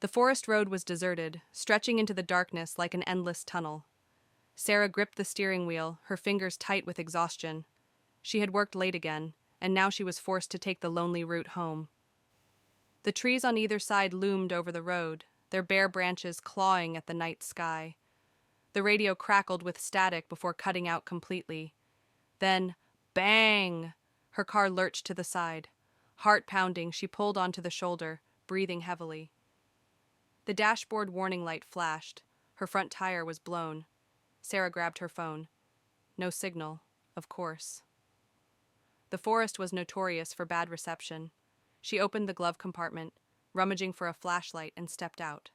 The forest road was deserted, stretching into the darkness like an endless tunnel. Sarah gripped the steering wheel, her fingers tight with exhaustion. She had worked late again, and now she was forced to take the lonely route home. The trees on either side loomed over the road, their bare branches clawing at the night sky. The radio crackled with static before cutting out completely. Then, bang! Her car lurched to the side. Heart pounding, she pulled onto the shoulder, breathing heavily. The dashboard warning light flashed. Her front tire was blown. Sarah grabbed her phone. No signal, of course. The forest was notorious for bad reception. She opened the glove compartment, rummaging for a flashlight, and stepped out.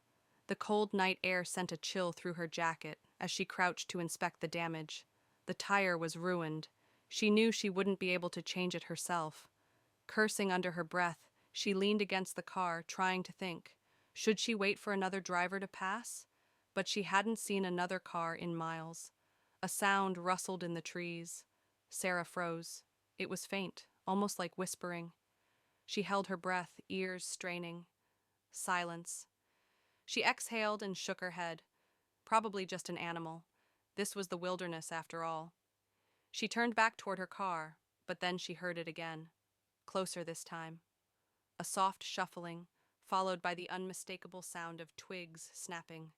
The cold night air sent a chill through her jacket as she crouched to inspect the damage. The tire was ruined. She knew she wouldn't be able to change it herself. Cursing under her breath, she leaned against the car, trying to think. Should she wait for another driver to pass? But she hadn't seen another car in miles. A sound rustled in the trees. Sarah froze. It was faint, almost like whispering. She held her breath, ears straining. Silence. She exhaled and shook her head. Probably just an animal. This was the wilderness after all. She turned back toward her car, but then she heard it again. Closer this time. A soft shuffling, followed by the unmistakable sound of twigs snapping.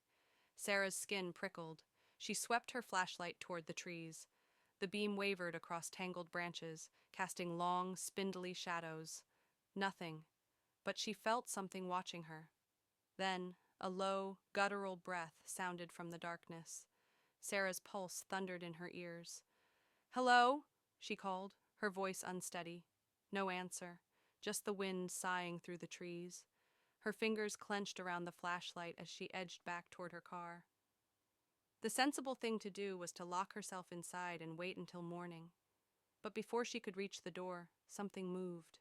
Sarah's skin prickled. She swept her flashlight toward the trees. The beam wavered across tangled branches, casting long, spindly shadows. Nothing, but she felt something watching her. Then, a low, guttural breath sounded from the darkness. Sarah's pulse thundered in her ears. "Hello?" she called, her voice unsteady. No answer, just the wind sighing through the trees. Her fingers clenched around the flashlight as she edged back toward her car. The sensible thing to do was to lock herself inside and wait until morning. But before she could reach the door, something moved.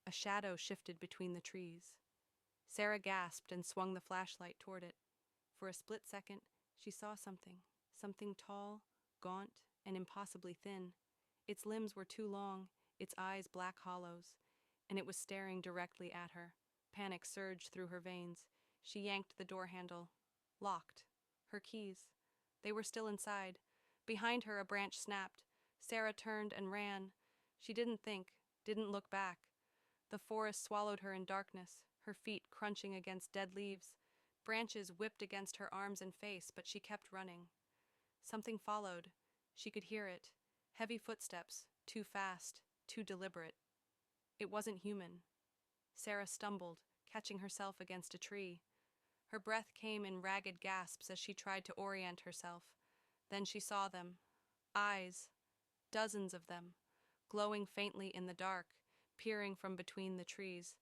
A shadow shifted between the trees. Sarah gasped and swung the flashlight toward it. For a split second, she saw something tall, gaunt, and impossibly thin. Its limbs were too long, its eyes black hollows, and it was staring directly at her. Panic surged through her veins. She yanked the door handle. Locked. Her keys. They were still inside. Behind her, a branch snapped. Sarah turned and ran. She didn't think, didn't look back. The forest swallowed her in darkness, her feet crunching against dead leaves. Branches whipped against her arms and face, but she kept running. Something followed. She could hear it. Heavy footsteps, too fast, too deliberate. It wasn't human. Sarah stumbled, catching herself against a tree. Her breath came in ragged gasps as she tried to orient herself. Then she saw them. Eyes. Dozens of them. Glowing faintly in the dark, peering from between the trees.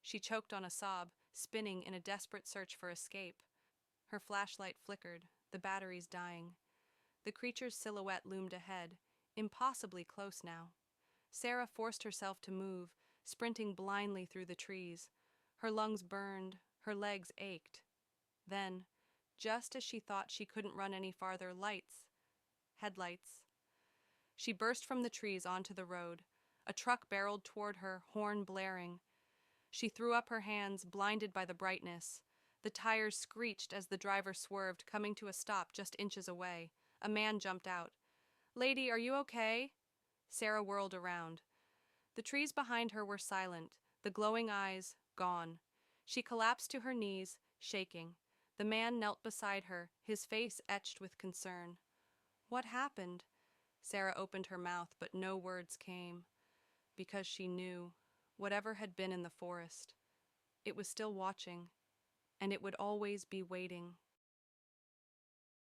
She choked on a sob, spinning in a desperate search for escape. Her flashlight flickered, the batteries dying. The creature's silhouette loomed ahead, impossibly close now. Sarah forced herself to move, sprinting blindly through the trees. Her lungs burned, her legs ached. Then, just as she thought she couldn't run any farther, headlights. She burst from the trees onto the road. A truck barreled toward her, horn blaring. She threw up her hands, blinded by the brightness. The tires screeched as the driver swerved, coming to a stop just inches away. A man jumped out. "Lady, are you okay?" Sarah whirled around. The trees behind her were silent, the glowing eyes gone. She collapsed to her knees, shaking. The man knelt beside her, his face etched with concern. "What happened?" Sarah opened her mouth, but no words came. Because she knew, whatever had been in the forest, it was still watching, and it would always be waiting.